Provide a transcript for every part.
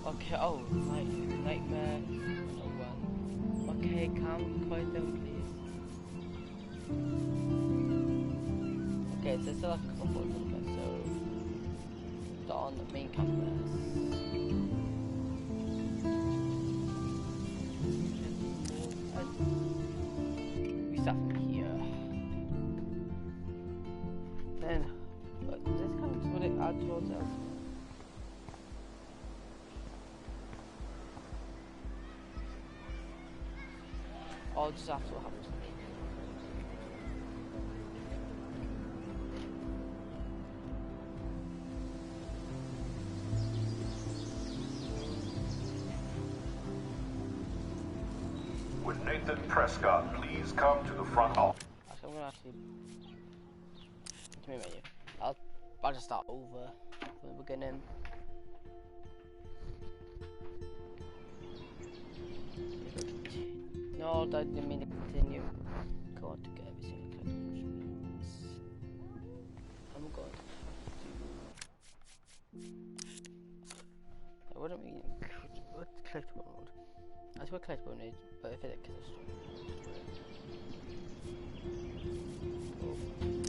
Okay, oh, nightmare. Oh well. Okay, calm, quiet down, please. Okay, so there's still like a couple of them, so start on the main canvas. We start from here. Then, this kind of what it adds towards us. I'll just have to what happens. Would Nathan Prescott please come to the front office? Actually, I'm gonna actually give me a menu. I'll just start over from the beginning. No, that didn't mean to continue. Go on to get every single collectible, which means I'm going to have to. What do I mean? What's collectible mode? That's what collectible mode is, but if it is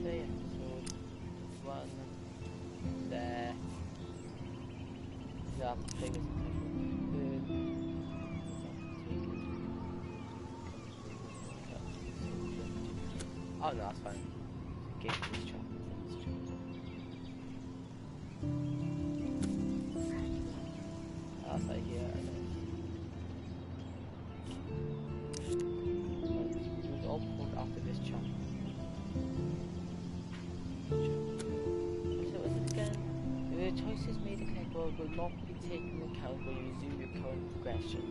okay, episode 1 there. Yeah, figures. Oh no, that's fine. Game this chapter. That's right here. It was all pulled after this chapter. So is it again? The choices made in Connect World will not be taken into account when you resume your current progression.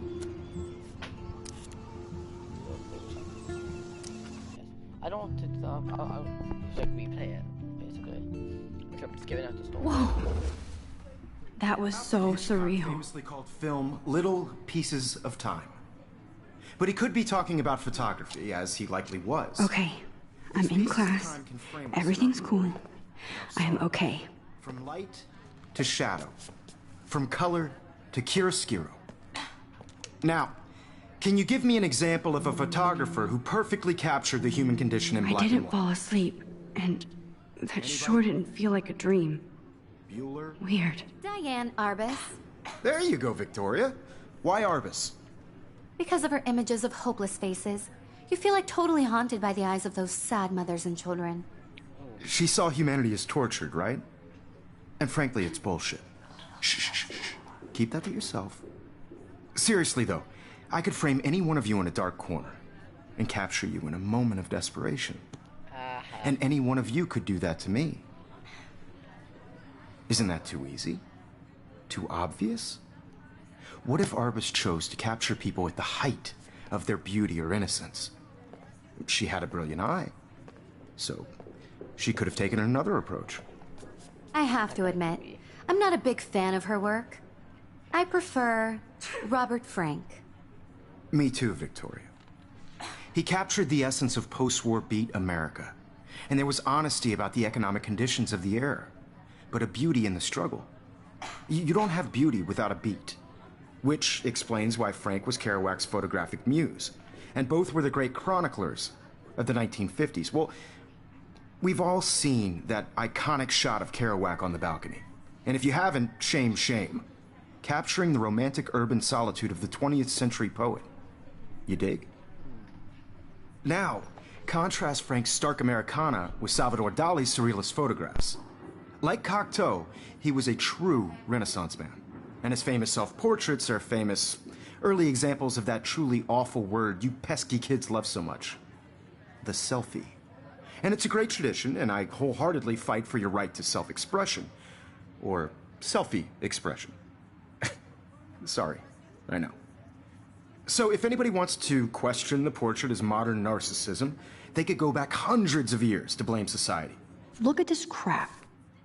I don't want to I'll like replay it, basically. Like I'm just giving out the story. Whoa. That was so surreal. Famously called film Little Pieces of Time. But he could be talking about photography, as he likely was. Okay, I'm in class. Everything's cool. I'm okay. From light to shadow. From color to chiaroscuro. Now, can you give me an example of a photographer who perfectly captured the human condition in black and white? I didn't fall asleep, and that sure didn't feel like a dream. Bueller? Weird. Diane Arbus. There you go, Victoria. Why Arbus? Because of her images of hopeless faces, you feel like totally haunted by the eyes of those sad mothers and children. She saw humanity as tortured, right? And frankly, it's bullshit. Shh, shh, shh. Keep that to yourself. Seriously, though, I could frame any one of you in a dark corner and capture you in a moment of desperation. And any one of you could do that to me. Isn't that too easy? Too obvious? What if Arbus chose to capture people at the height of their beauty or innocence? She had a brilliant eye, so she could have taken another approach. I have to admit, I'm not a big fan of her work. I prefer Robert Frank. Me too, Victoria. He captured the essence of post-war beat America, and there was honesty about the economic conditions of the era, but a beauty in the struggle. You don't have beauty without a beat, which explains why Frank was Kerouac's photographic muse, and both were the great chroniclers of the 1950s. Well, we've all seen that iconic shot of Kerouac on the balcony, and if you haven't, shame, shame. Capturing the romantic urban solitude of the 20th century poet. You dig? Now, contrast Frank's stark Americana with Salvador Dali's surrealist photographs. Like Cocteau, he was a true Renaissance man. And his famous self-portraits are famous early examples of that truly awful word you pesky kids love so much. The selfie. And it's a great tradition, and I wholeheartedly fight for your right to self-expression. Or selfie expression. Sorry, I know. So if anybody wants to question the portrait as modern narcissism, they could go back hundreds of years to blame society. Look at this crap.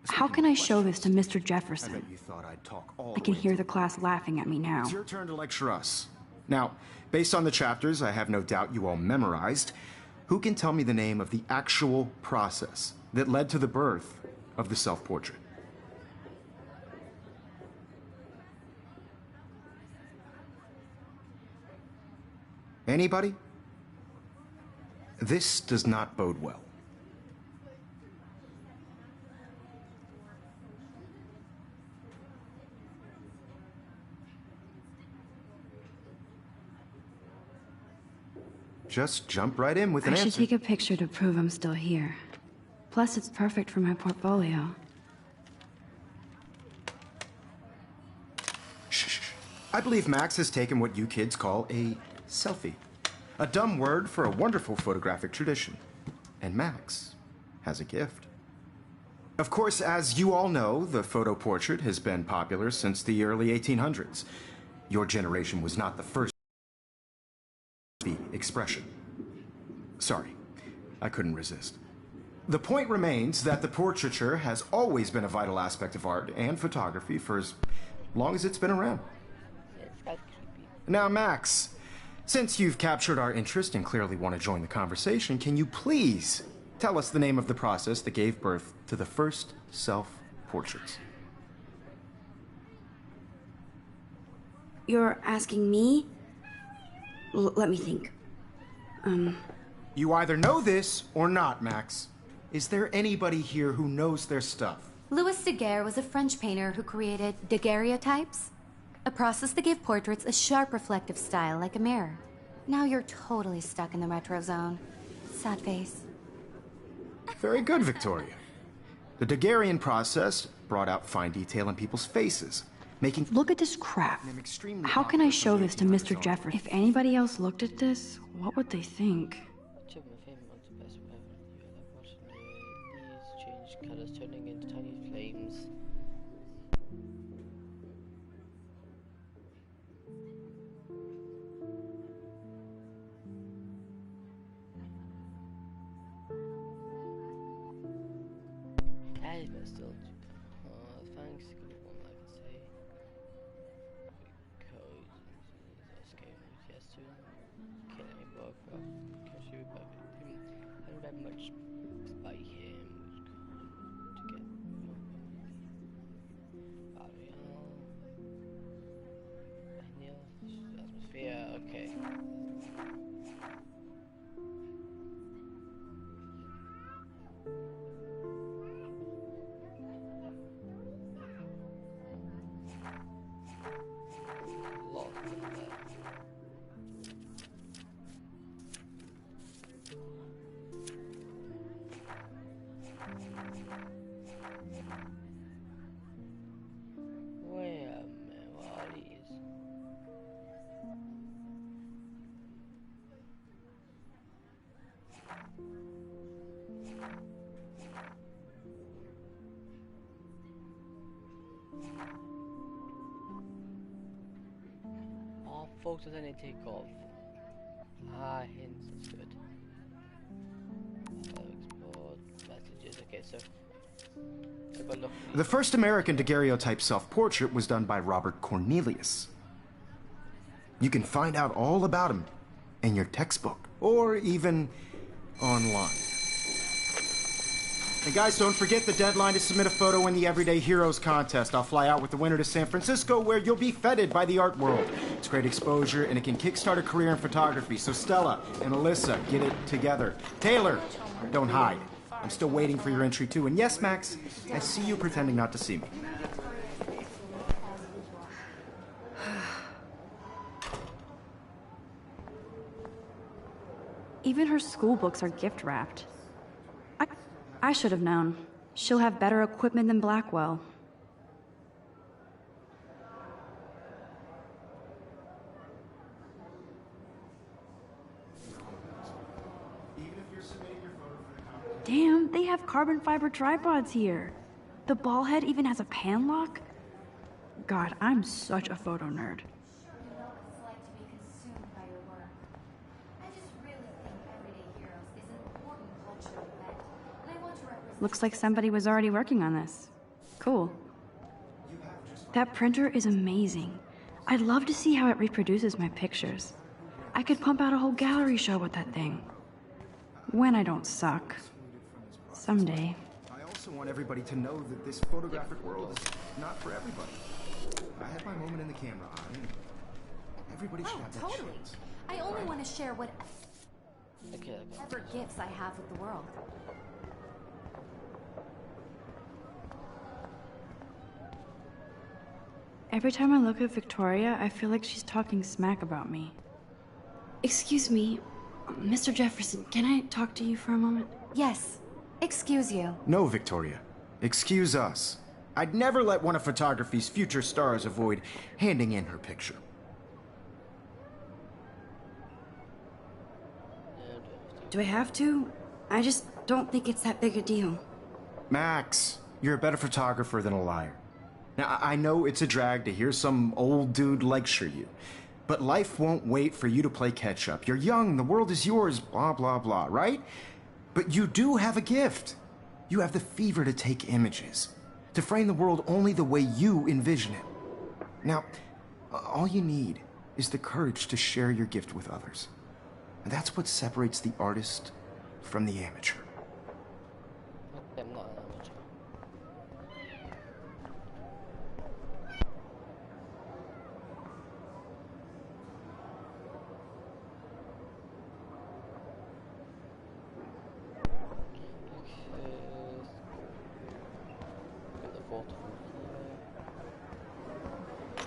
How can I show this to Mr. I bet Jefferson? you thought I'd talk all I can hear the class laughing at me now. It's your turn to lecture us. Now, based on the chapters I have no doubt you all memorized, who can tell me the name of the actual process that led to the birth of the self-portrait? Anybody? This does not bode well. Just jump right in with an I should answer. take a picture to prove I'm still here. Plus, it's perfect for my portfolio. Shh. I believe Max has taken what you kids call a selfie. A dumb word for a wonderful photographic tradition. And Max has a gift. Of course, as you all know, the photo portrait has been popular since the early 1800s. Your generation was not the first the expression. Sorry, I couldn't resist. The point remains that the portraiture has always been a vital aspect of art and photography for as long as it's been around. It's that creepy. Now, Max, since you've captured our interest and clearly want to join the conversation, can you please tell us the name of the process that gave birth to the first self-portraits? You're asking me? Let me think. You either know this or not, Max. Is there anybody here who knows their stuff? Louis Daguerre was a French painter who created daguerreotypes, a process that gave portraits a sharp reflective style like a mirror. Now you're totally stuck in the retro zone. Sad face. Very good, Victoria. The Daguerrean process brought out fine detail in people's faces, making Look at this crap. them extremely How can I popular show from the this to 1800s Mr. on. Jefferson? If anybody else looked at this, what would they think? Achieve my favorite one's the best weapon. You like watching these change colors turning into tiny flames. I but still thanks to good one I can say. Code escape yes to kill any Warcraft because you by him. I don't have much by him to get Ariel atmosphere, okay. Lot of that. Wait a minute, what are these? All photos I need to take off. Ah, hints, that's good. Export messages, okay, so I got look. The first American daguerreotype self-portrait was done by Robert Cornelius. You can find out all about him in your textbook, or even online. And guys, don't forget the deadline to submit a photo in the Everyday Heroes contest. I'll fly out with the winner to San Francisco, where you'll be feted by the art world. It's great exposure, and it can kickstart a career in photography. So Stella and Alyssa, get it together. Taylor, don't hide. I'm still waiting for your entry, too. And yes, Max, I see you pretending not to see me. Even her school books are gift wrapped. I should have known. She'll have better equipment than Blackwell. Damn, they have carbon fiber tripods here. The ball head even has a pan lock. God, I'm such a photo nerd. You know what it's like to be consumed by your work. I just really think Everyday Heroes is an important cultural event, and I want to represent... Looks like somebody was already working on this. Cool. That printer is amazing. I'd love to see how it reproduces my pictures. I could pump out a whole gallery show with that thing. When I don't suck. Someday. I also want everybody to know that this photographic world is not for everybody. I have my moment in the camera eye, and everybody should have that Totally. chance. I only want to share whatever Okay. gifts I have with the world. Every time I look at Victoria, I feel like she's talking smack about me. Excuse me, Mr. Jefferson, can I talk to you for a moment? Yes. Excuse you. No, Victoria. Excuse us. I'd never let one of photography's future stars avoid handing in her picture. Do I have to? I just don't think it's that big a deal. Max, you're a better photographer than a liar. Now, I know it's a drag to hear some old dude lecture you, but life won't wait for you to play catch-up. You're young, the world is yours, blah, blah, blah, right? But you do have a gift. You have the fever to take images, to frame the world only the way you envision it. Now, all you need is the courage to share your gift with others. And that's what separates the artist from the amateur. I'm not an amateur. Get the photo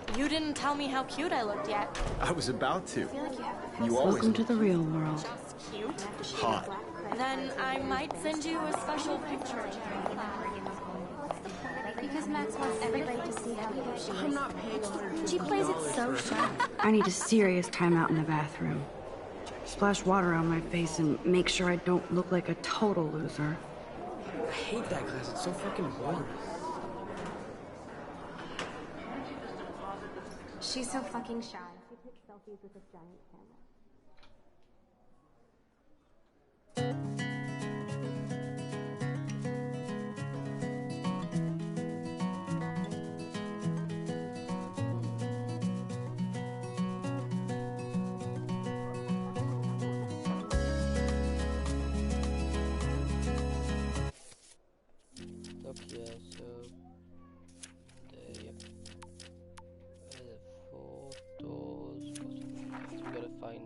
from You didn't tell me how cute I looked yet. I was about to. I feel like you have You always Welcome to the real world. just cute. hot. Then I might send you a special picture. Because Max wants everybody to see how cute she is. I'm not paying $150. She plays it so shy. I need a serious timeout in the bathroom. Splash water on my face and make sure I don't look like a total loser. I hate that class. It's so fucking boring. She's so fucking shy. She takes selfies with this giant camera. Look here, so the photos. So we gotta find.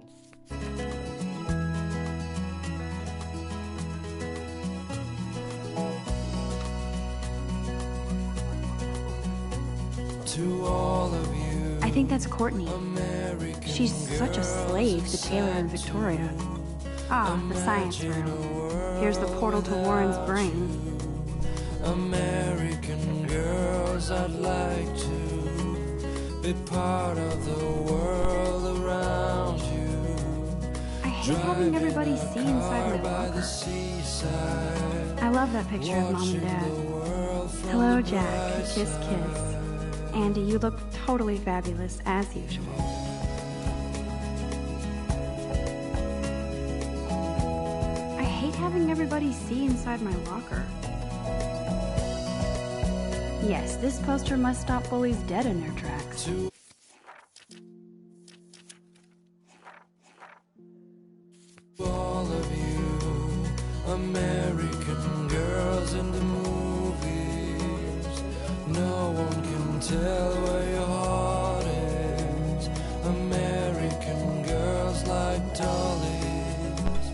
To all of you, I think that's Courtney. American She's such a slave to Taylor and Victoria. Ah, the science room. Here's the portal to Warren's brain. American girls, I'd like to be part of the world around you. I hate having everybody see inside my By the locker. seaside, I love that picture of Mom and Dad. Hello, Jack. Kiss, kiss. Andy, you look totally fabulous, as usual. I hate having everybody see inside my locker. Yes, this poster must stop bullies dead in their tracks. to all of you, American girls in the movies. No one can tell where your heart is. American girls like dollies,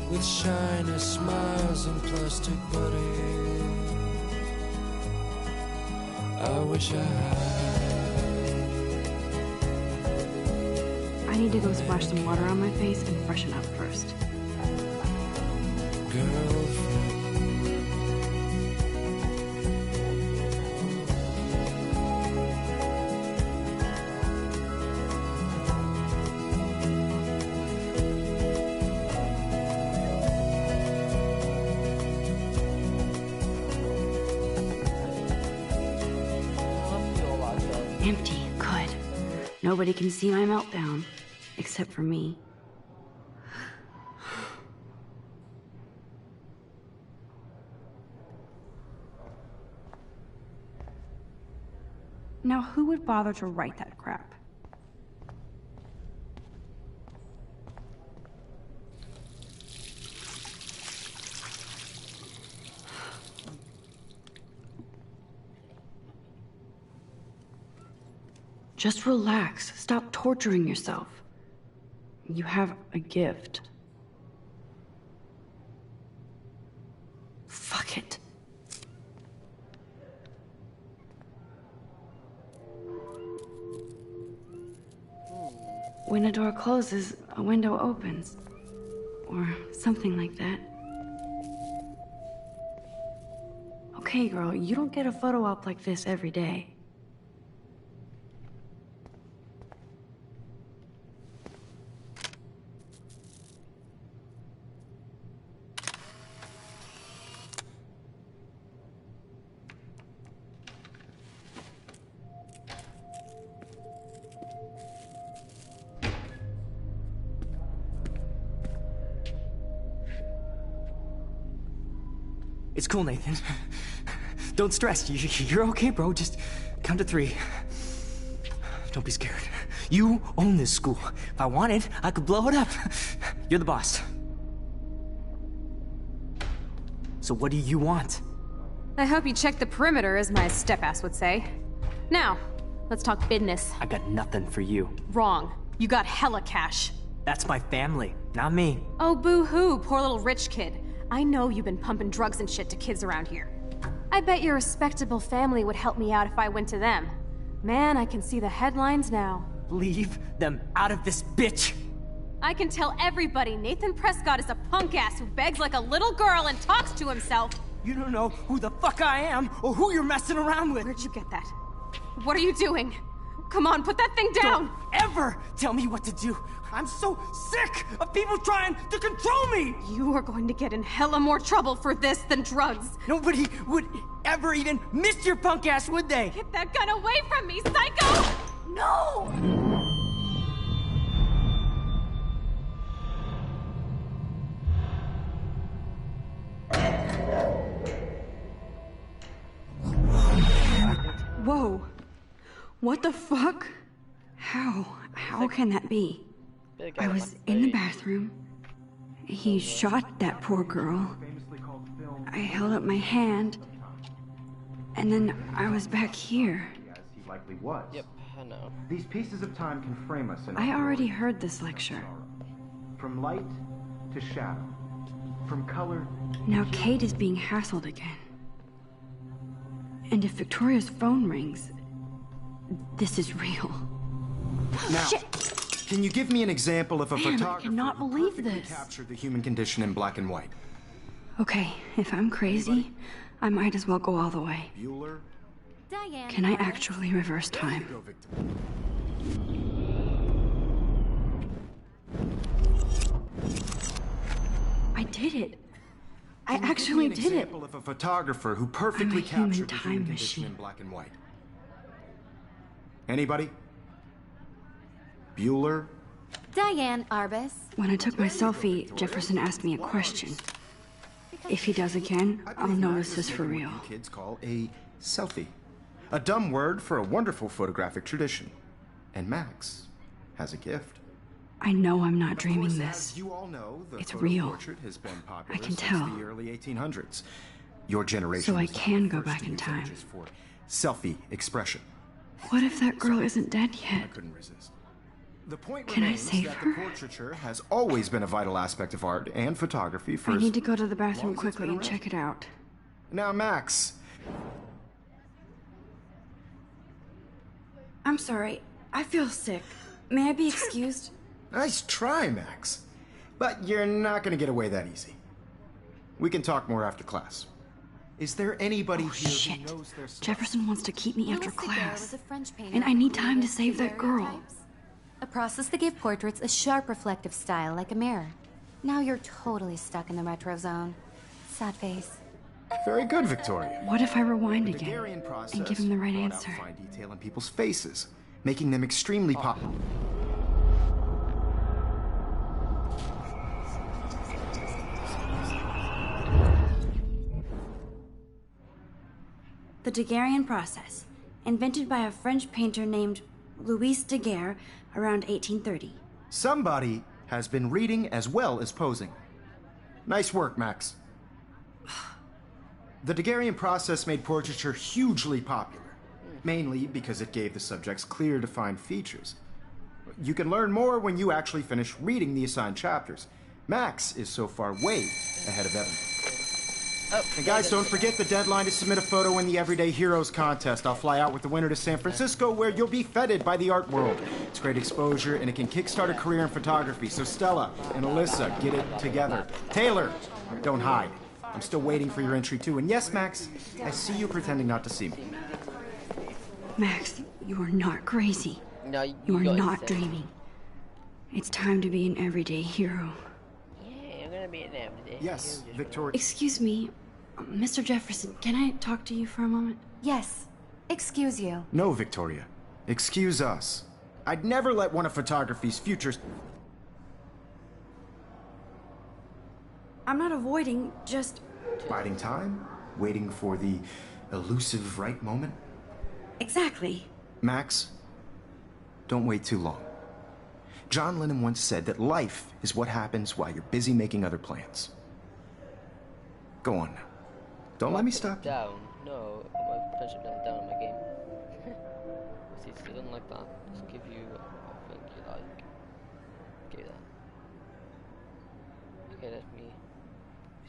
with shiny smiles and plastic bodies. I wish I had. I need to go splash some water on my face and freshen up first. Girlfriend, nobody can see my meltdown. Except for me. Now, who would bother to write that crap? Just relax. Stop torturing yourself. You have a gift. Fuck it. When a door closes, a window opens. Or something like that. Okay, girl, you don't get a photo op like this every day. It's cool, Nathan. Don't stress. You're okay, bro. Just count to 3. Don't be scared. You own this school. If I wanted, I could blow it up. You're the boss. So what do you want? I hope you checked the perimeter, as my step-ass would say. Now, let's talk business. I got nothing for you. Wrong. You got hella cash. That's my family, not me. Oh, boo-hoo, poor little rich kid. I know you've been pumping drugs and shit to kids around here. I bet your respectable family would help me out if I went to them. Man, I can see the headlines now. Leave them out of this bitch! I can tell everybody Nathan Prescott is a punk ass who begs like a little girl and talks to himself. You don't know who the fuck I am or who you're messing around with. Where'd you get that? What are you doing? Come on, put that thing down! Don't ever tell me what to do! I'm so sick of people trying to control me! You are going to get in hella more trouble for this than drugs. Nobody would ever even miss your punk ass, would they? Get that gun away from me, psycho! No! Whoa. What the fuck? How can that be? I was in the bathroom. He shot that poor girl. I held up my hand. And then I was back here. As he likely was. Yep, I know. These pieces of time can frame us in I already heard this lecture. From light to shadow. From color. Now Kate is being hassled again. And if Victoria's phone rings, this is real. Now, Shit! Can you give me an example of a Man, I photographer cannot who believe perfectly this. captured the human condition in black and white? Okay, if I'm crazy, I might as well go all the way. Bueller? Diane. Can I actually reverse time? Go, Victor. I did it. I Can you actually give me did an it. example of a photographer who perfectly I'm a human captured the time human condition machine. in black and white? Anybody? Bueller? Diane Arbus. When I took my selfie, Jefferson asked me a question. If he does again, I I'll believe know Max this is is for making real. what you kids call a selfie. A dumb word for a wonderful photographic tradition. And Max has a gift. I know I'm not Of dreaming course, this. as you all know, the It's photo real. portrait has been popular I can since tell. the early 1800s. Your generation So I was not can the go first back to in use time. images for selfie expression. What if that girl isn't dead I yet? couldn't resist. The point Can I remains save that her? the portraiture has always been a vital aspect of art and photography for I as need to go to the long bathroom as it's quickly been and around. check it out. Now, Max, I'm sorry. I feel sick. May I be excused? nice try, Max. But you're not going to get away that easy. We can talk more after class. Is there anybody Oh, here shit. who knows their stuff? Jefferson wants to keep me after Louis Daguerre class. was a French painter And I need who time to created save that girl. daguerreotypes, a process that gave portraits a sharp reflective style like a mirror. Now you're totally stuck in the retro zone. Sad face. Very good, Victoria. What if I rewind The again Daguerrean process and give him the right brought out answer? fine detail in people's faces, making them extremely popular. The Daguerrean process, invented by a French painter named Louis Daguerre around 1830. Somebody has been reading as well as posing. Nice work, Max. The Daguerrean process made portraiture hugely popular, mainly because it gave the subjects clear, defined features. You can learn more when you actually finish reading the assigned chapters. Max is so far way ahead of Evan. Oh, and guys, don't forget the deadline to submit a photo in the Everyday Heroes contest. I'll fly out with the winner to San Francisco, where you'll be feted by the art world. It's great exposure, and it can kickstart a career in photography. So Stella and Alyssa, get it together. Taylor, don't hide. I'm still waiting for your entry, too. And yes, Max, I see you pretending not to see me. Max, you are not crazy. No, You are got not it. dreaming. It's time to be an everyday hero. Yeah, I'm gonna be an everyday. Yes, Victoria. Excuse me, Mr. Jefferson, can I talk to you for a moment? Yes. Excuse you. No, Victoria. Excuse us. I'd never let one of photography's futures... I'm not avoiding, just... Biding time? Waiting for the elusive right moment? Exactly. Max, don't wait too long. John Lennon once said that life is what happens while you're busy making other plans. Go on now. Don't let me stop you. Down. No, I put my friendship down on my game. See, it doesn't like that. Just give you what I think you like. Give that. Okay, let me.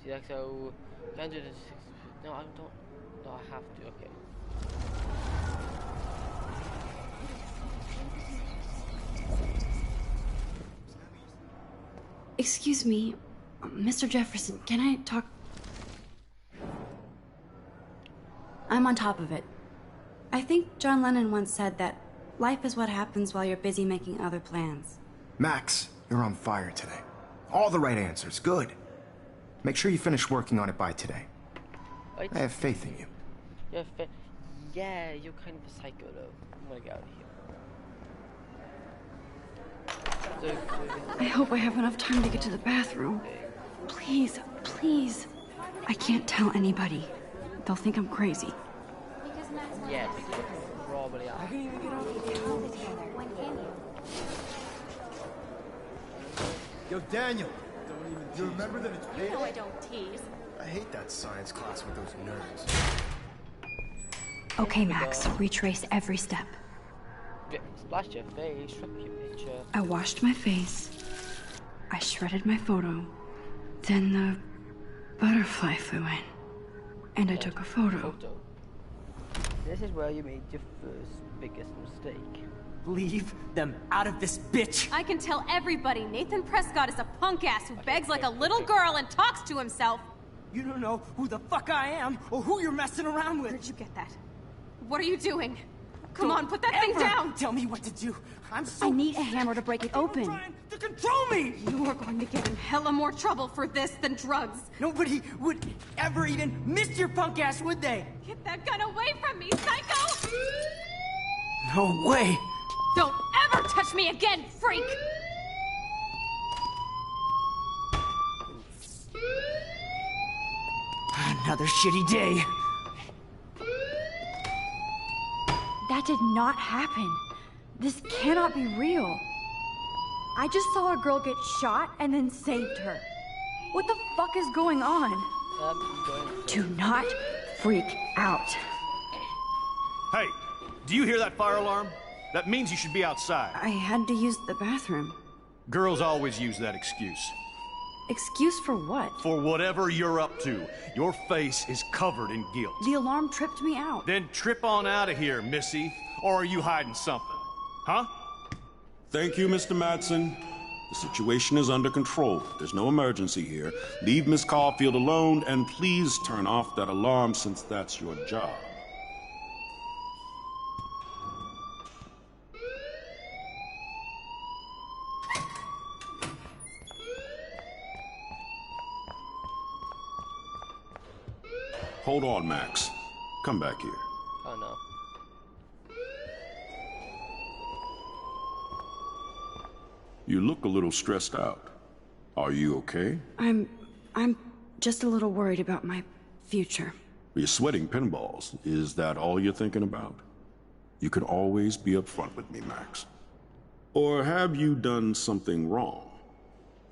See, like, so. Can I do this? No, I don't. No, I have to. Okay. Excuse me, Mr. Jefferson, can I talk? I'm on top of it. I think John Lennon once said that life is what happens while you're busy making other plans. Max, you're on fire today. All the right answers. Good. Make sure you finish working on it by today. I have faith in you. Yeah, you're kind of a psycho though. I'm gonna get out of here. I hope I have enough time to get to the bathroom. Please, please. I can't tell anybody. They'll think I'm crazy. Yeah, because you probably are. Yo, Daniel. You remember that it's paid? No, I don't tease. I hate that science class with those nerds. Okay, Max, retrace every step. Splash your face, strip your picture. I washed my face. I shredded my photo. Then the butterfly flew in. And I took a photo. This is where you made your first biggest mistake. Leave them out of this, bitch! I can tell everybody Nathan Prescott is a punk ass who begs like a little girl and talks to himself. You don't know who the fuck I am or who you're messing around with. Where'd you get that? What are you doing? Come on, put that thing Ever down! Tell me what to do. I'm so I need a hammer to break it open. trying to control me! You are going to get in hella more trouble for this than drugs. Nobody would ever even miss your punk ass, would they? Get that gun away from me, psycho! No way! Don't ever touch me again, freak! Another shitty day. That did not happen. This cannot be real. I just saw a girl get shot and then saved her. What the fuck is going on? Do not freak out. Hey, do you hear that fire alarm? That means you should be outside. I had to use the bathroom. Girls always use that excuse. Excuse for what? For whatever you're up to. Your face is covered in guilt. The alarm tripped me out. Then trip on out of here, Missy. Or are you hiding something? Huh? Thank you, Mr. Madsen. The situation is under control. There's no emergency here. Leave Miss Caulfield alone, and please turn off that alarm since that's your job. Hold on, Max. Come back here. Oh no. You look a little stressed out. Are you okay? I'm just a little worried about my future. You're sweating pinballs. Is that all you're thinking about? You can always be upfront with me, Max. Or have you done something wrong?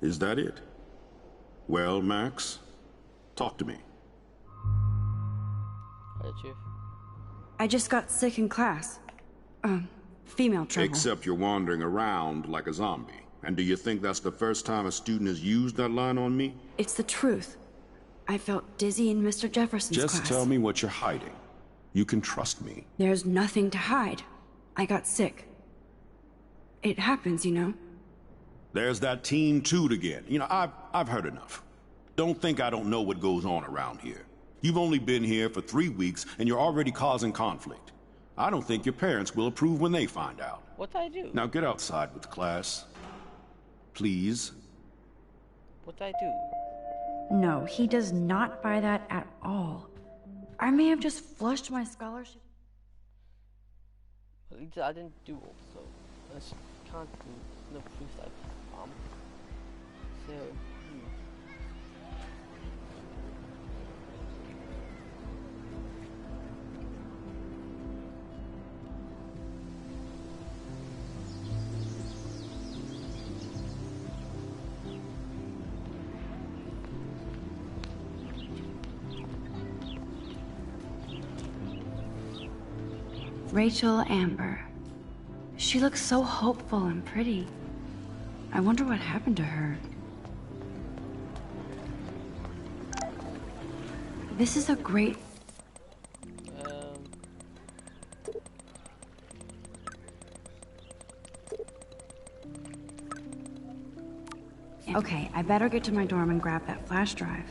Is that it? Well, Max, talk to me. I just got sick in class. Female trouble. Except you're wandering around like a zombie. And do you think that's the first time a student has used that line on me? It's the truth. I felt dizzy in Mr. Jefferson's class. Just tell me what you're hiding. You can trust me. There's nothing to hide. I got sick. It happens, you know. There's that teen toot again. You know, I've heard enough. Don't think I don't know what goes on around here. You've only been here for 3 weeks, and you're already causing conflict. I don't think your parents will approve when they find out. What I do? Now get outside with class. Please. What I do? No, he does not buy that at all. I may have just flushed my scholarship. At least I didn't do it, so I just can't do no proof that so Rachel Amber. She looks so hopeful and pretty. I wonder what happened to her. This is a great... Okay, I better get to my dorm and grab that flash drive.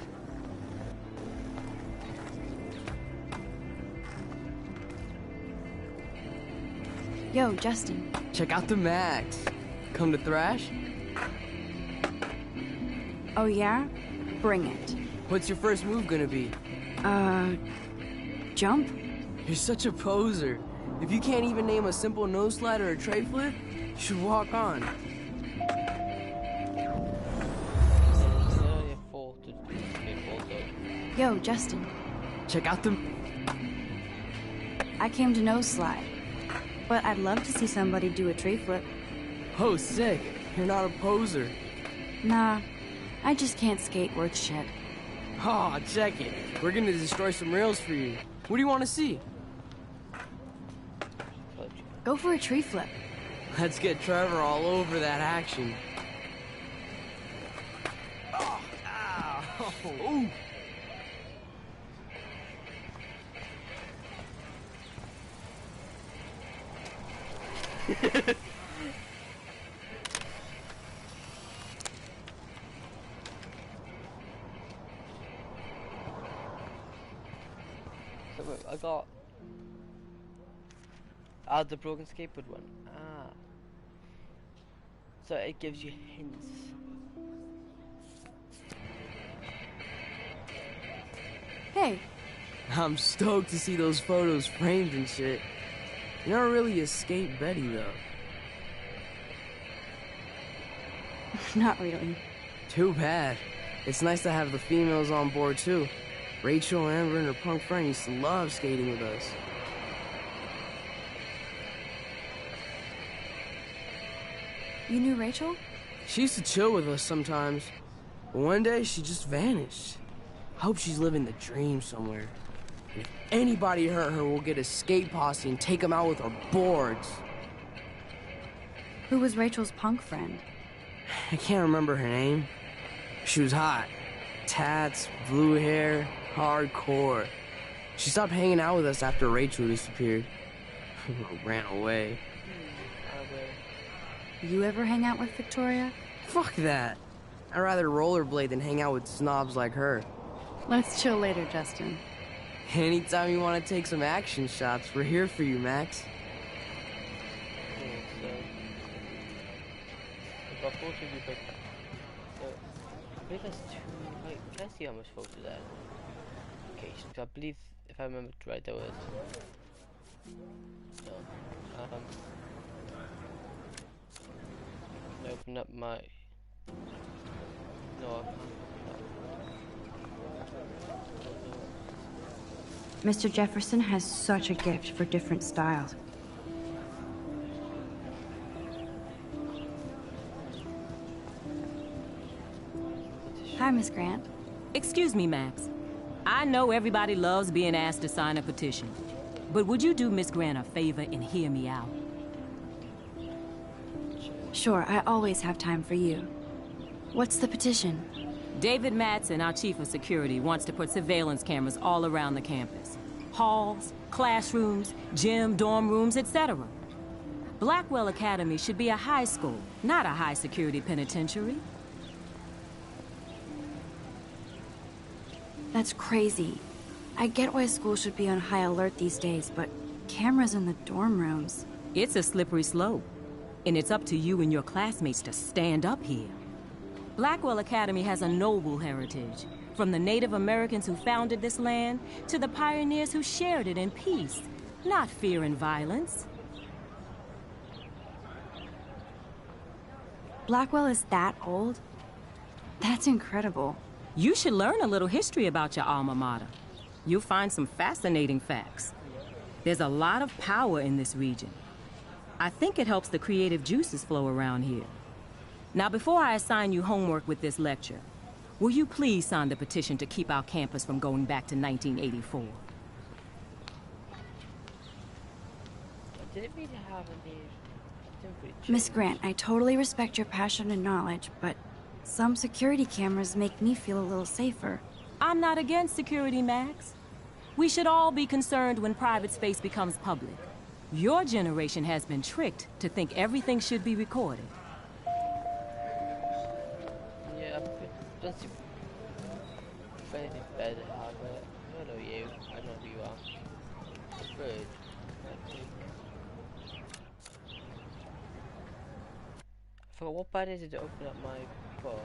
Yo, Justin. Check out the Max. Come to thrash? Oh yeah? Bring it. What's your first move gonna be? Jump? You're such a poser. If you can't even name a simple nose slide or a tray flip, you should walk on. Yo, Justin. Check out the... I came to nose slide. But I'd love to see somebody do a tree flip. Oh, sick. You're not a poser. Nah, I just can't skate worth shit. Aw, check it. We're gonna destroy some rails for you. What do you want to see? Go for a tree flip. Let's get Trevor all over that action. Oh, ow. Ooh. So wait, I got the broken skateboard one. Ah, so it gives you hints. Hey. I'm stoked to see those photos framed and shit. You're not really a skate Betty, though. Not really. Too bad. It's nice to have the females on board, too. Rachel, Amber, and her punk friend used to love skating with us. You knew Rachel? She used to chill with us sometimes. But one day, she just vanished. I hope she's living the dream somewhere. If anybody hurt her, we'll get a skate posse and take them out with our boards. Who was Rachel's punk friend? I can't remember her name. She was hot. Tats, blue hair, hardcore. She stopped hanging out with us after Rachel disappeared. Ran away. You ever hang out with Victoria? Fuck that. I'd rather rollerblade than hang out with snobs like her. Let's chill later, Justin. Anytime you want to take some action shots, we're here for you, Max. Got both of you, but I believe there's two. Wait, can I see how much photos there? Okay, so I believe if I remember right, there was. No, no, open up my... No, I can't. Mr. Jefferson has such a gift for different styles. Hi, Miss Grant. Excuse me, Max. I know everybody loves being asked to sign a petition, but would you do Miss Grant a favor and hear me out? Sure, I always have time for you. What's the petition? David Madsen, our chief of security, wants to put surveillance cameras all around the campus. Halls, classrooms, gym, dorm rooms, etc. Blackwell Academy should be a high school, not a high-security penitentiary. That's crazy. I get why schools should be on high alert these days, but cameras in the dorm rooms... It's a slippery slope, and it's up to you and your classmates to stand up here. Blackwell Academy has a noble heritage, from the Native Americans who founded this land to the pioneers who shared it in peace, not fear and violence. Blackwell is that old? That's incredible. You should learn a little history about your alma mater. You'll find some fascinating facts. There's a lot of power in this region. I think it helps the creative juices flow around here. Now, before I assign you homework with this lecture, will you please sign the petition to keep our campus from going back to 1984? I didn't mean to have any... Miss Grant, I totally respect your passion and knowledge, but some security cameras make me feel a little safer. I'm not against security, Max. We should all be concerned when private space becomes public. Your generation has been tricked to think everything should be recorded. Yeah, don't see anything better hardware. I know you. I know who you are. It's rude. I think. I forgot what button is it to open up my book.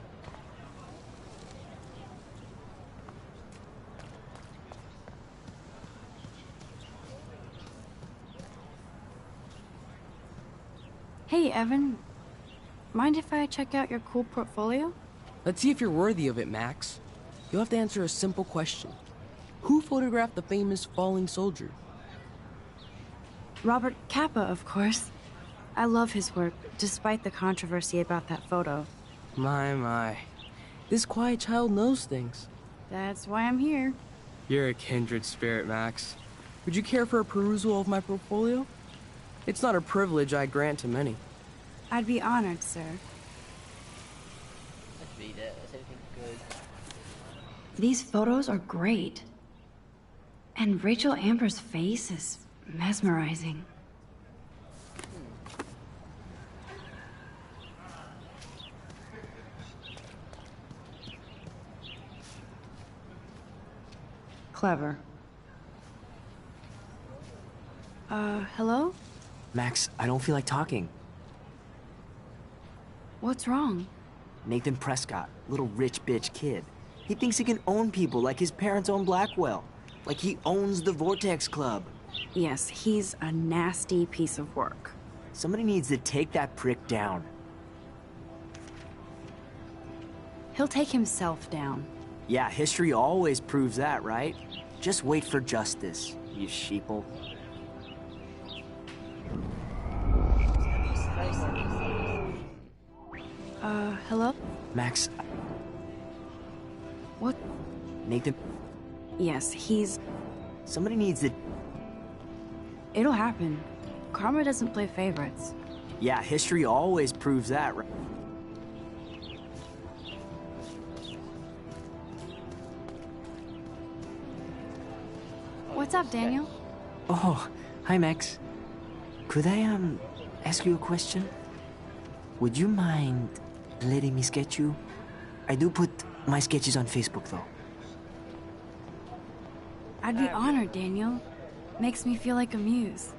Hey, Evan. Mind if I check out your cool portfolio? Let's see if you're worthy of it, Max. You'll have to answer a simple question. Who photographed the famous falling soldier? Robert Capa, of course. I love his work, despite the controversy about that photo. My. This quiet child knows things. That's why I'm here. You're a kindred spirit, Max. Would you care for a perusal of my portfolio? It's not a privilege I grant to many. I'd be honored, sir. Let's read it. Is anything good? These photos are great. And Rachel Amber's face is mesmerizing. Clever. Hello? Max, I don't feel like talking. What's wrong? Nathan Prescott, little rich bitch kid. He thinks he can own people like his parents own Blackwell. Like he owns the Vortex Club. Yes, he's a nasty piece of work. Somebody needs to take that prick down. He'll take himself down. Yeah, history always proves that, right? Just wait for justice, you sheeple. Hello? Max. What? Nathan? Yes, he's... Somebody needs to... It'll happen. Karma doesn't play favorites. Yeah, history always proves that, right? What's up, Daniel? Oh, hi, Max. Could I, ask you a question? Would you mind letting me sketch you? I do put my sketches on Facebook, though. I'd be honored, Daniel. Makes me feel like a muse.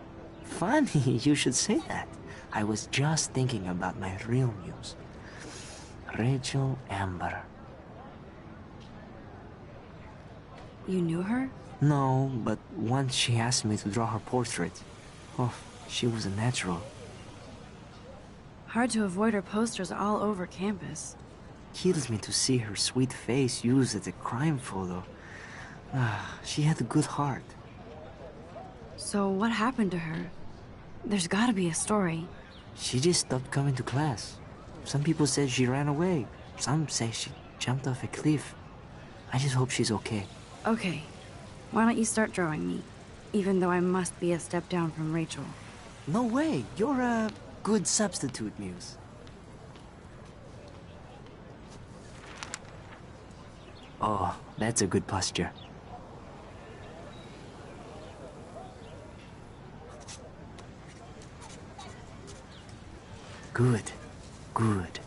Funny, you should say that. I was just thinking about my real muse. Rachel Amber. You knew her? No, but once she asked me to draw her portrait. Oh, she was a natural. Hard to avoid her posters all over campus. Kills me to see her sweet face used as a crime photo. She had a good heart. So what happened to her? There's gotta be a story. She just stopped coming to class. Some people said she ran away. Some say she jumped off a cliff. I just hope she's okay. Okay. Why don't you start drawing me? Even though I must be a step down from Rachel. No way. You're a good substitute, Muse. Oh, that's a good posture. Good. Good.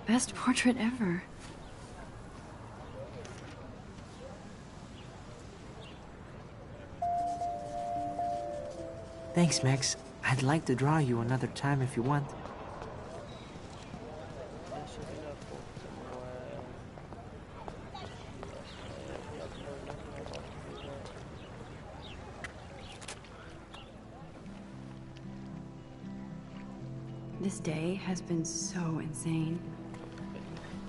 Best portrait ever. Thanks, Max. I'd like to draw you another time if you want. This day has been so insane.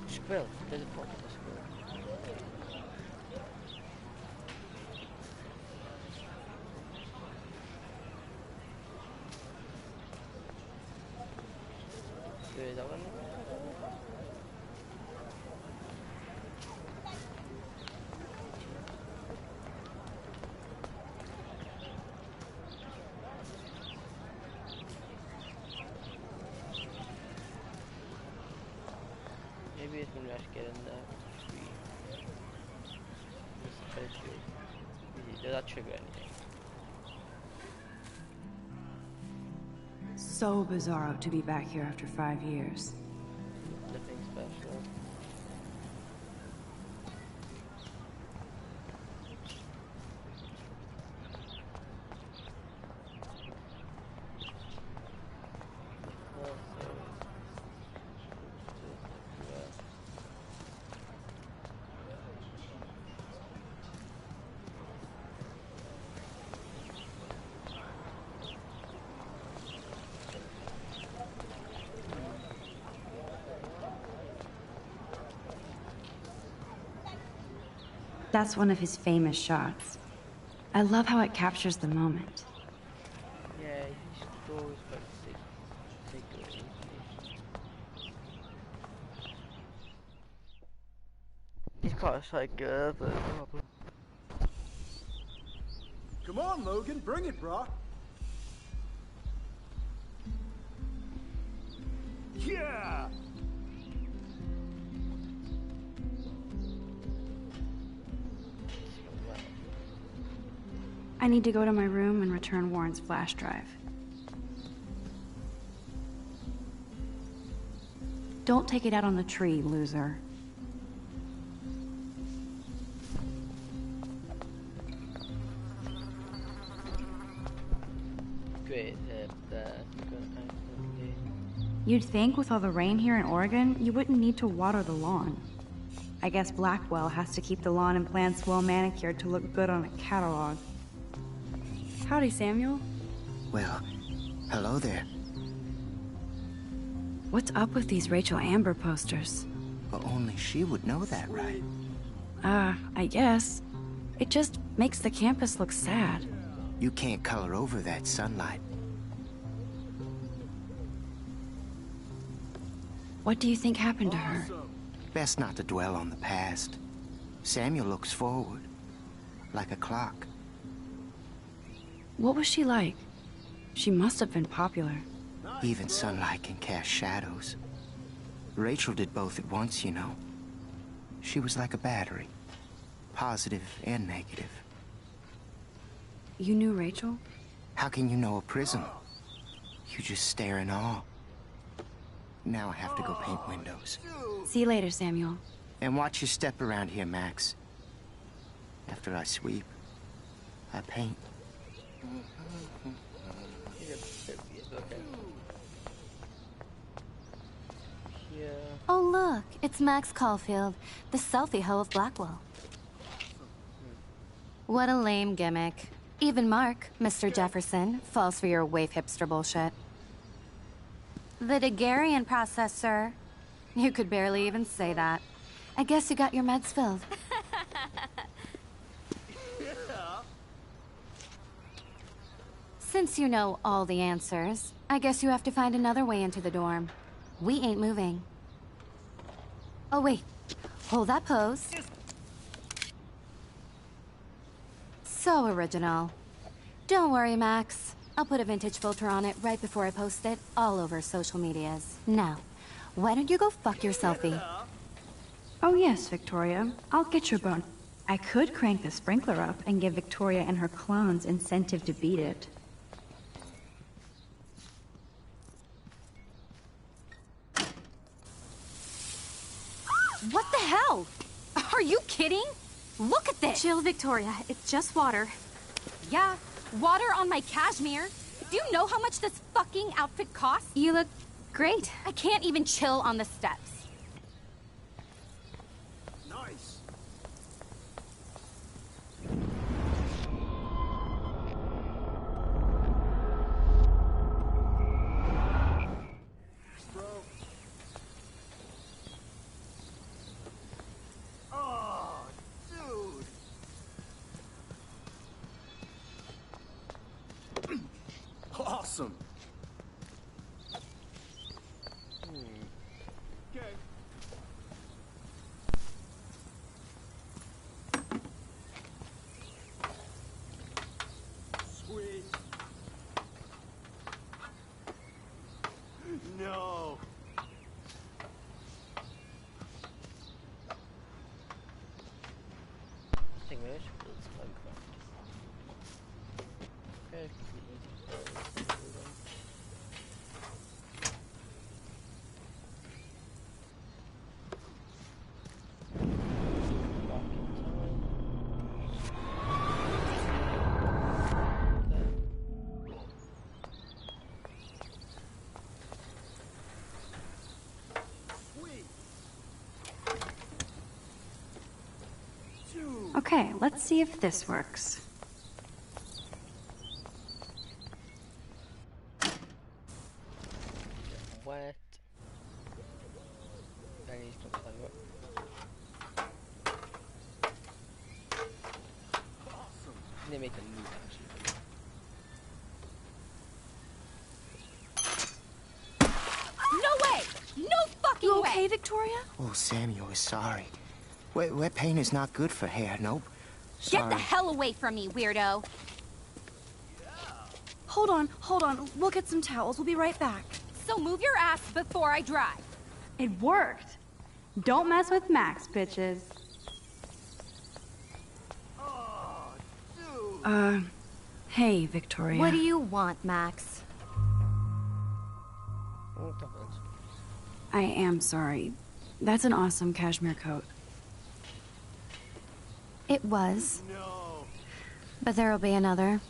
Squirrel, there's a portrait of a squirrel. Is that one? Maybe it's when we actually get in the tree. Does that trigger anything? So bizarro to be back here after 5 years. Nothing special. That's one of his famous shots. I love how it captures the moment. Yeah, he's always quite sick. He's quite a psycho, but Come on, Logan, bring it, brah. Yeah! I need to go to my room and return Warren's flash drive. Don't take it out on the tree, loser. great. You'd think with all the rain here in Oregon, you wouldn't need to water the lawn. I guess Blackwell has to keep the lawn and plants well manicured to look good on a catalog. Howdy, Samuel. Well, hello there. What's up with these Rachel Amber posters? Well, only she would know that, right? I guess. It just makes the campus look sad. You can't color over that sunlight. What do you think happened to her? Best not to dwell on the past. Samuel looks forward, like a clock. What was she like? She must have been popular. Even sunlight can cast shadows. Rachel did both at once, you know. She was like a battery, positive and negative. You knew Rachel? How can you know a prism? You just stare in awe. Now I have to go paint windows. See you later, Samuel. And watch your step around here, Max. After I sweep, I paint. Oh, look, it's Max Caulfield, the selfie hoe of Blackwell. What a lame gimmick. Even Mark, Mr. Jefferson, falls for your waif hipster bullshit. The Daguerrean process, sir. You could barely even say that. I guess you got your meds filled. Since you know all the answers, I guess you have to find another way into the dorm. We ain't moving. Oh, wait. Hold that pose. So original. Don't worry, Max. I'll put a vintage filter on it right before I post it all over social medias. Now, why don't you go fuck your selfie? Oh yes, Victoria. I'll get your bone. I could crank the sprinkler up and give Victoria and her clones incentive to beat it. What the hell? Are you kidding? Look at this! Chill, Victoria. It's just water. Yeah, water on my cashmere. Do you know how much this fucking outfit costs? You look great. I can't even chill on the steps. Nice. Awesome. Okay. Sweet. No. I think maybe I should build some Minecraft. Okay, easy. Okay, let's see if this works. Wet. I need to climb up. They make a move actually. No way! No fucking You way! okay, Victoria? Oh, Samuel is sorry. Wet paint is not good for hair, nope. Get Sorry. the hell away from me, weirdo! Hold on. We'll get some towels. We'll be right back. So move your ass before I drive. It worked. Don't mess with Max, bitches. Hey, Victoria. What do you want, Max? I am sorry. That's an awesome cashmere coat. It was. But there'll be another.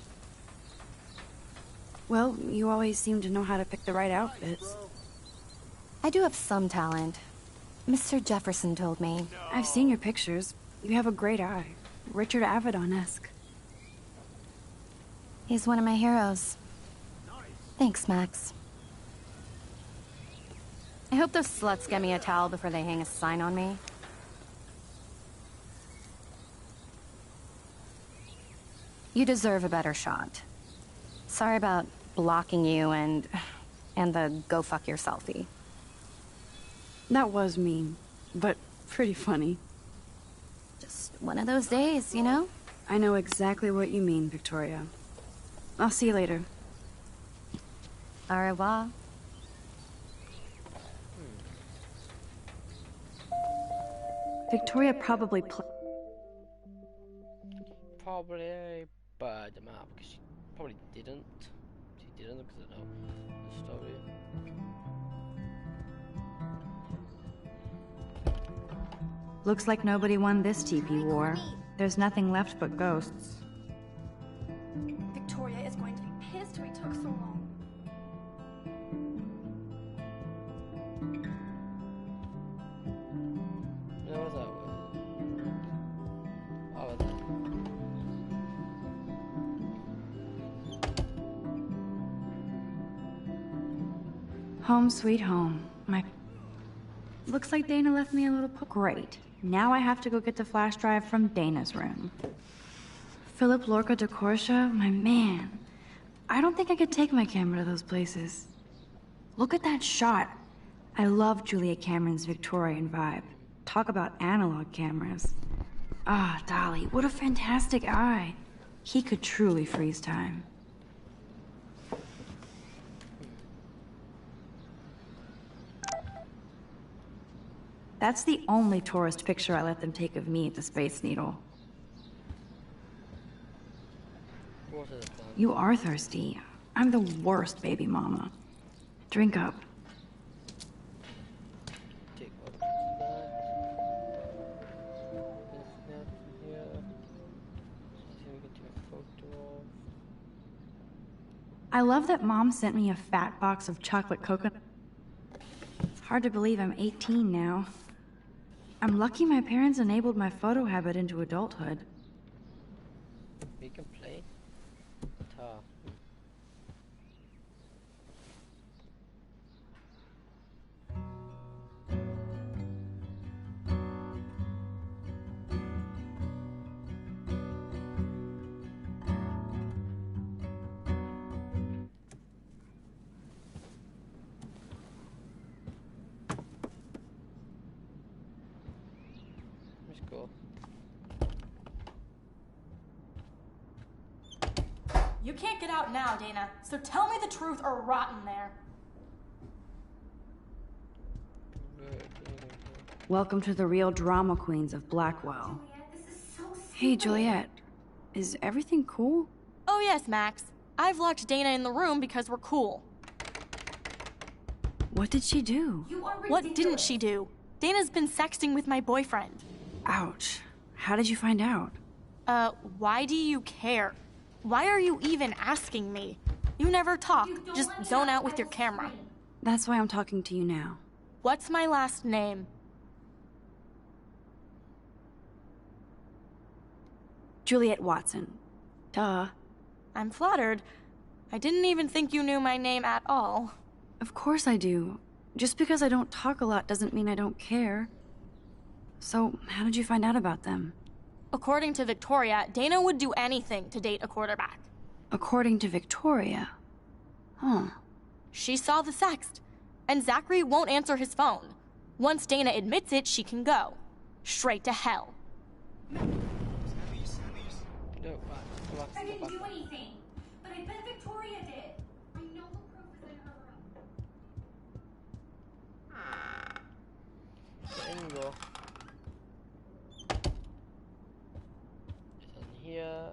Well, you always seem to know how to pick the right outfits. I do have some talent. Mr. Jefferson told me. I've seen your pictures. You have a great eye. Richard Avedon-esque. He's one of my heroes. Thanks, Max. I hope those sluts get me a towel before they hang a sign on me. You deserve a better shot. Sorry about blocking you and the go fuck your selfie. That was mean, but pretty funny. Just one of those days, you know? I know exactly what you mean, Victoria. I'll see you later. Au revoir. Victoria probably Probably a bad map because she probably didn't. She didn't because I know the story. Looks like nobody won this TP war. There's nothing left but ghosts. Victoria is going to be pissed we took so long. Where was that? Oh, there. Home sweet home. Looks like Dana left me a little Great. Now I have to go get the flash drive from Dana's room. Philip Lorca de Corsia, my man. I don't think I could take my camera to those places. Look at that shot. I love Julia Cameron's Victorian vibe. Talk about analog cameras. Ah, Dolly, what a fantastic eye. He could truly freeze time. That's the only tourist picture I let them take of me at the Space Needle. You are thirsty. I'm the worst baby mama. Drink up. I love that Mom sent me a fat box of chocolate coconut. Hard to believe I'm 18 now. I'm lucky my parents enabled my photo habit into adulthood. We can play guitar. You can't get out now, Dana, so tell me the truth or rot in there. Welcome to the real drama queens of Blackwell. Hey, Juliet. Is everything cool? Oh yes, Max. I've locked Dana in the room because we're cool. What did she do? What didn't she do? Dana's been sexting with my boyfriend. Ouch. How did you find out? Why do you care? Why are you even asking me? You never talk, just zone out with your camera. That's why I'm talking to you now. What's my last name? Juliet Watson. Duh. I'm flattered. I didn't even think you knew my name at all. Of course I do. Just because I don't talk a lot doesn't mean I don't care. So, how did you find out about them? According to Victoria, Dana would do anything to date a quarterback. According to Victoria? Huh. She saw the sext, and Zachary won't answer his phone. Once Dana admits it, she can go. Straight to hell. I didn't do anything, but I bet Victoria did. I know the proof is in her room. Bingo. Here.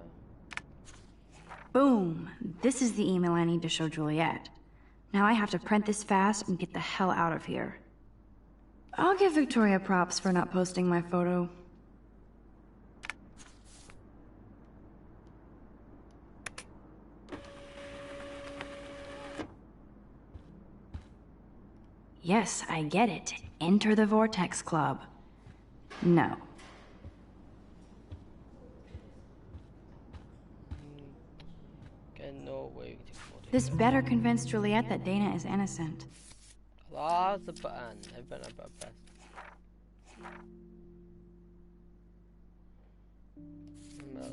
Boom! This is the email I need to show Juliet. Now I have to print this fast and get the hell out of here. I'll give Victoria props for not posting my photo. Yes, I get it. Enter the Vortex Club. No. This better convince Juliet that Dana is innocent. That's the button. I better press.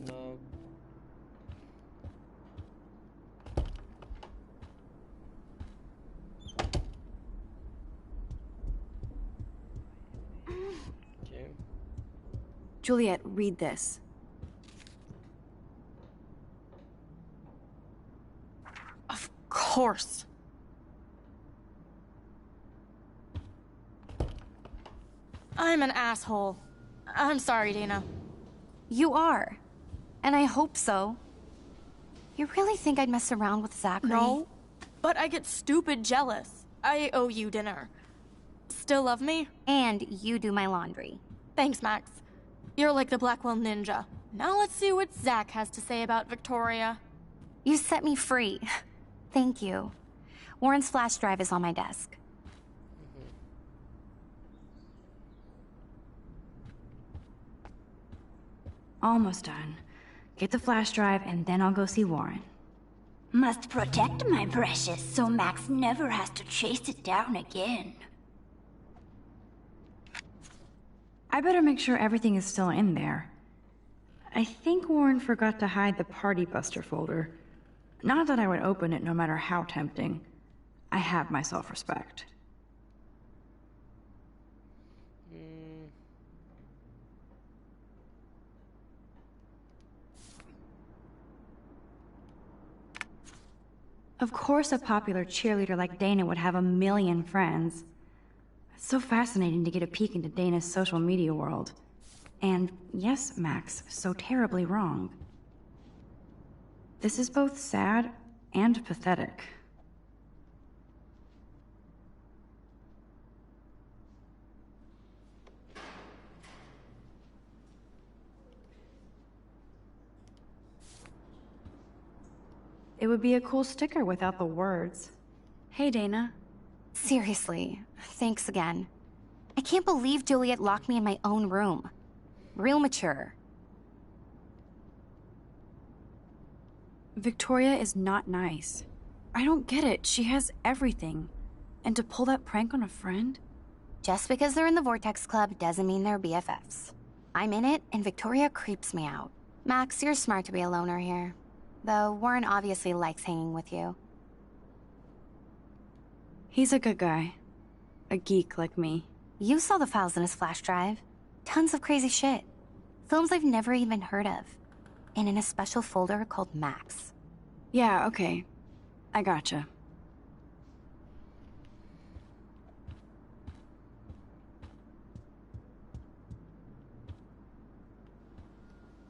No. Okay. Juliet, read this. Of course. I'm an asshole. I'm sorry, Dana. You are. And I hope so. You really think I'd mess around with Zachary? No, but I get stupid jealous. I owe you dinner. Still love me? And you do my laundry. Thanks, Max. You're like the Blackwell Ninja. Now let's see what Zach has to say about Victoria. You set me free. Thank you. Warren's flash drive is on my desk. Almost done. Get the flash drive and then I'll go see Warren. Must protect my precious so Max never has to chase it down again. I better make sure everything is still in there. I think Warren forgot to hide the Party Buster folder. Not that I would open it no matter how tempting. I have my self-respect. Of course a popular cheerleader like Dana would have a million friends. It's so fascinating to get a peek into Dana's social media world. And yes, Max, so terribly wrong. This is both sad and pathetic. It would be a cool sticker without the words. Hey, Dana. Seriously, thanks again. I can't believe Juliet locked me in my own room. Real mature. Victoria is not nice. I don't get it. She has everything. And to pull that prank on a friend? Just because they're in the Vortex Club doesn't mean they're BFFs. I'm in it, and Victoria creeps me out. Max, you're smart to be a loner here. Though Warren obviously likes hanging with you. He's a good guy. A geek like me. You saw the files in his flash drive. Tons of crazy shit. Films I've never even heard of. And in a special folder called Max. Yeah, okay. I gotcha.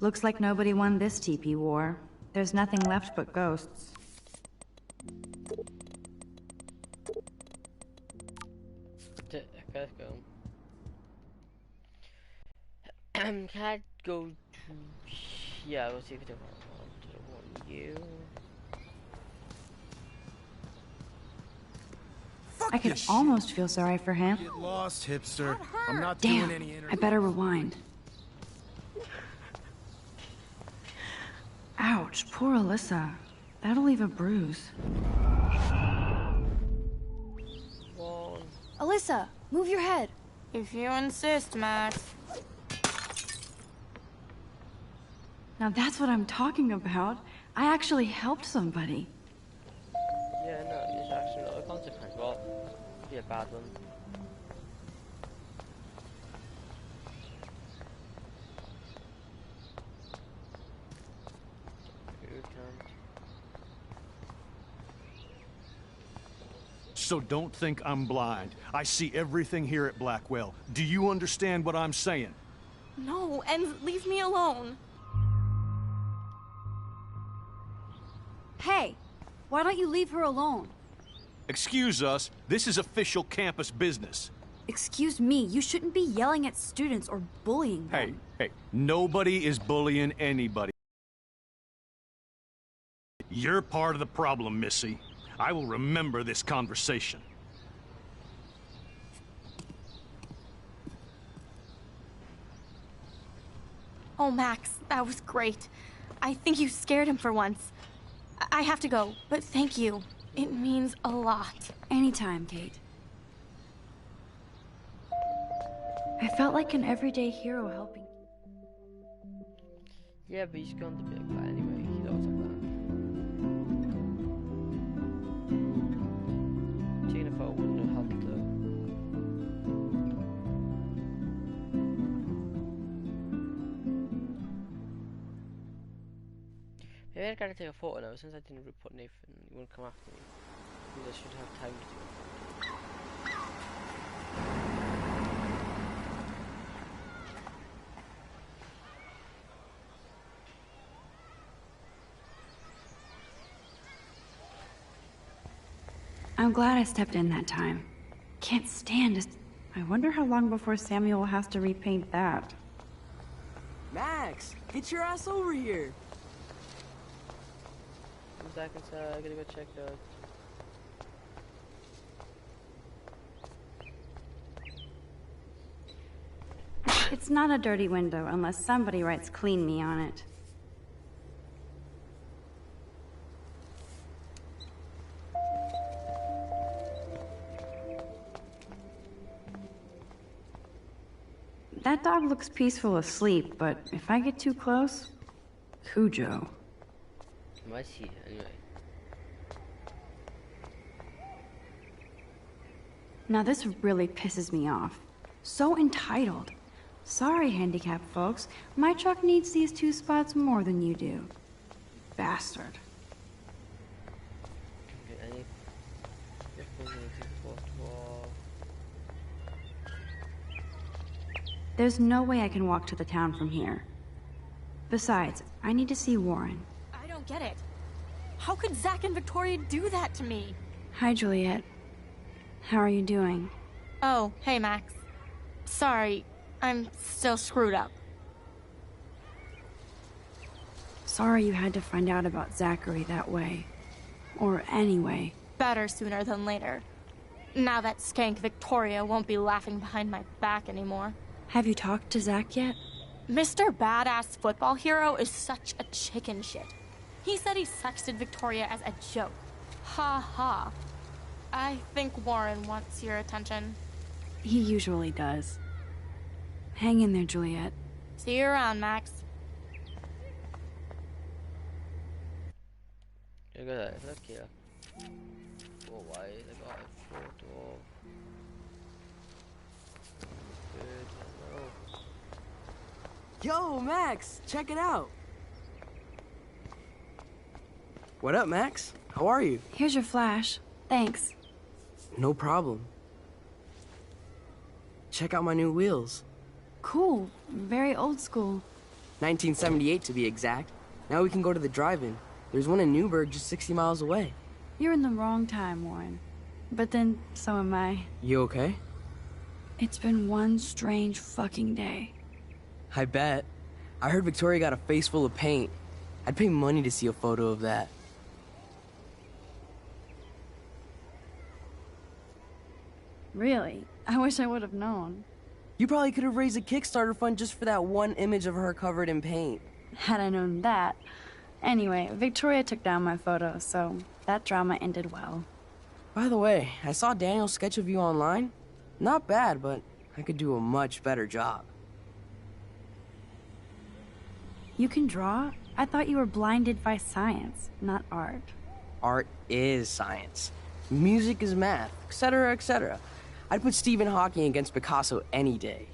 Looks like nobody won this TP war. There's nothing left but ghosts. Okay, let's go. Can I go to... Yeah, we'll see if it want you. I could almost feel sorry for him. Get lost, hipster. I'm not Damn, doing any interviews. I better rewind. Ouch, poor Alyssa. That'll leave a bruise. Alyssa, move your head. If you insist, Max. Now that's what I'm talking about. I actually helped somebody. Yeah, no, it's actually not a consequence. Well, it'd be a bad one. So don't think I'm blind. I see everything here at Blackwell. Do you understand what I'm saying? No, and leave me alone. Hey, why don't you leave her alone? Excuse us, this is official campus business. Excuse me, you shouldn't be yelling at students or bullying them. Hey, nobody is bullying anybody. You're part of the problem, Missy. I will remember this conversation. Oh, Max, that was great. I think you scared him for once. I have to go, but thank you. It means a lot. Anytime, Kate. I felt like an everyday hero helping. Yeah, but he's gone to be like that anyway. He knows like that. Taking a photo wouldn't have helped though. Maybe I gotta take a photo now. Since I didn't report Nathan, he won't come after me. Because I should have time to do it. I'm glad I stepped in that time. Can't stand it. I wonder how long before Samuel has to repaint that. Max, get your ass over here. 2 seconds, I gotta go check the... It's not a dirty window unless somebody writes "clean me" on it. That dog looks peaceful asleep, but if I get too close, Cujo. ماشي anyway. Now this really pisses me off. So entitled. Sorry, handicapped folks. My truck needs these 2 spots more than you do. Bastard. There's no way I can walk to the town from here. Besides, I need to see Warren. I don't get it. How could Zach and Victoria do that to me? Hi, Juliet. How are you doing? Oh, hey, Max. Sorry, I'm still screwed up. Sorry you had to find out about Zachary that way. Or anyway. Better sooner than later. Now that skank Victoria won't be laughing behind my back anymore. Have you talked to Zach yet? Mr. Badass Football Hero is such a chicken shit. He said he sexted Victoria as a joke. Ha ha. I think Warren wants your attention. He usually does. Hang in there, Juliet. See you around, Max. Jag går därifrån, okej. Oh, why? I got a photo. Good, hello. Yo, Max, check it out. What up, Max? How are you? Here's your flash. Thanks. No problem. Check out my new wheels. Cool. Very old school. 1978 to be exact. Now we can go to the drive-in. There's one in Newburgh just 60 miles away. You're in the wrong time, Warren. But then, so am I. You okay? It's been one strange fucking day. I bet. I heard Victoria got a face full of paint. I'd pay money to see a photo of that. Really? I wish I would have known. You probably could have raised a Kickstarter fund just for that one image of her covered in paint. Had I known that. Anyway, Victoria took down my photo, so that drama ended well. By the way, I saw Daniel's sketch of you online. Not bad, but I could do a much better job. You can draw? I thought you were blinded by science, not art. Art is science. Music is math, etc., etc. I'd put Stephen Hawking against Picasso any day.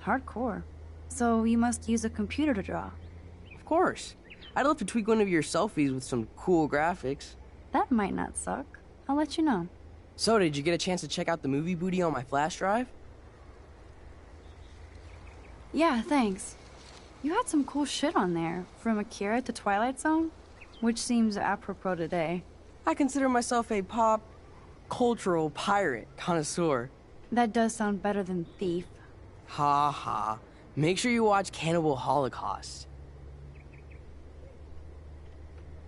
Hardcore. So you must use a computer to draw. Of course. I'd love to tweak one of your selfies with some cool graphics. That might not suck. I'll let you know. So, did you get a chance to check out the movie booty on my flash drive? Yeah, thanks. You had some cool shit on there, from Akira to Twilight Zone, which seems apropos today. I consider myself a pop cultural pirate connoisseur. That does sound better than thief. Ha ha. Make sure you watch Cannibal Holocaust.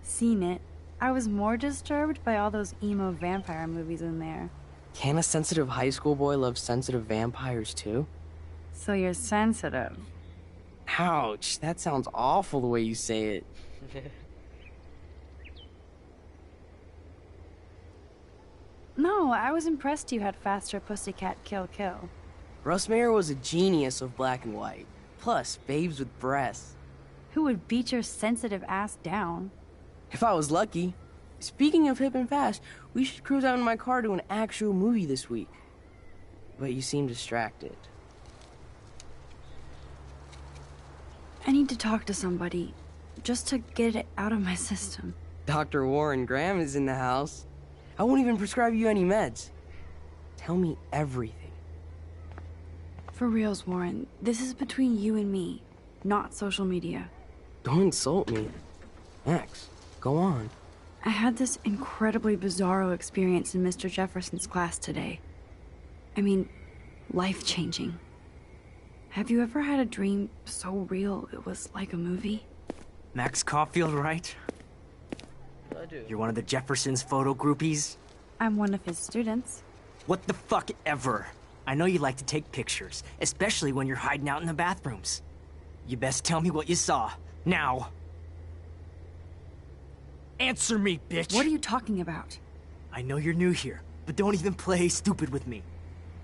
Seen it. I was more disturbed by all those emo vampire movies in there. Can a sensitive high school boy love sensitive vampires too? So you're sensitive. Ouch, that sounds awful the way you say it. No, I was impressed you had faster Pussycat Kill Kill. Russ Meyer was a genius of black and white. Plus, babes with breasts. Who would beat your sensitive ass down? If I was lucky. Speaking of hip and fast, we should cruise out in my car to an actual movie this week. But you seem distracted. I need to talk to somebody, just to get it out of my system. Dr. Warren Graham is in the house. I won't even prescribe you any meds. Tell me everything. For reals, Warren, this is between you and me, not social media. Don't insult me. Max, go on. I had this incredibly bizarro experience in Mr. Jefferson's class today. I mean, life-changing. Have you ever had a dream so real it was like a movie? Max Caulfield, right? I do. You're one of the Jefferson's photo groupies? I'm one of his students. What the fuck ever? I know you like to take pictures, especially when you're hiding out in the bathrooms. You best tell me what you saw. Now. Answer me, bitch! What are you talking about? I know you're new here, but don't even play stupid with me.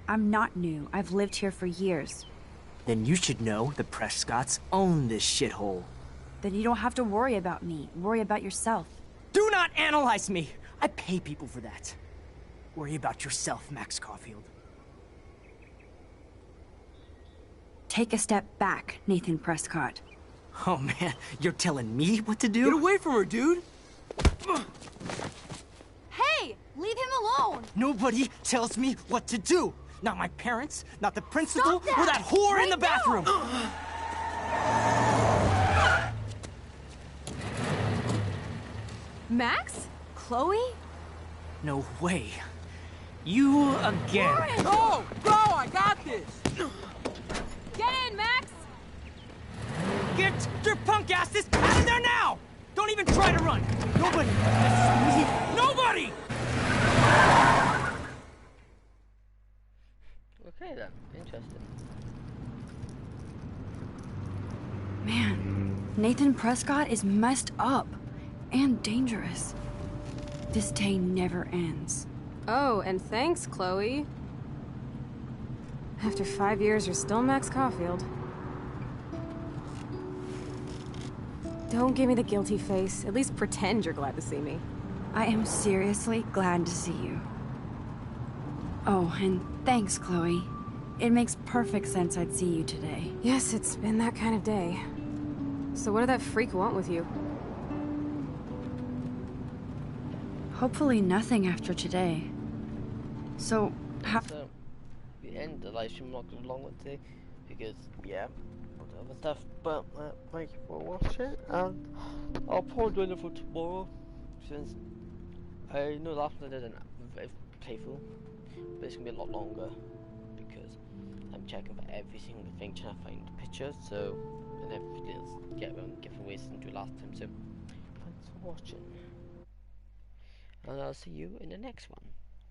I'm not new. I've lived here for years. Then you should know the Prescotts own this shithole. Then you don't have to worry about me. Worry about yourself. Do not analyze me! I pay people for that. Worry about yourself, Max Caulfield. Take a step back, Nathan Prescott. Oh man, you're telling me what to do? Get away from her, dude! Hey! Leave him alone! Nobody tells me what to do! Not my parents, not the principal, Stop that! or that whore Right in the bathroom! Max? Chloe? No way. You again. Warren! Go! Go! I got this! Get in, Max! Get your punk asses out of there now! Don't even try to run! Nobody! Nobody! Okay then, interesting. Man, Nathan Prescott is messed up. And dangerous. This day never ends. Oh, and thanks, Chloe. After 5 years, you're still Max Caulfield. Don't give me the guilty face. At least pretend you're glad to see me. I am seriously glad to see you. Oh, and thanks, Chloe. It makes perfect sense I'd see you today. Yes, it's been that kind of day. So what did that freak want with you? Hopefully nothing after today. So, So, we end the live stream not too long today because, yeah, other stuff. But thank you for watching, and I'll probably do it for tomorrow since I know last one I did a playthrough, but it's gonna be a lot longer because I'm checking for every single thing, trying to find pictures, so and everything else, get around giveaways and do last time. So, thanks for watching. And I'll see you in the next one.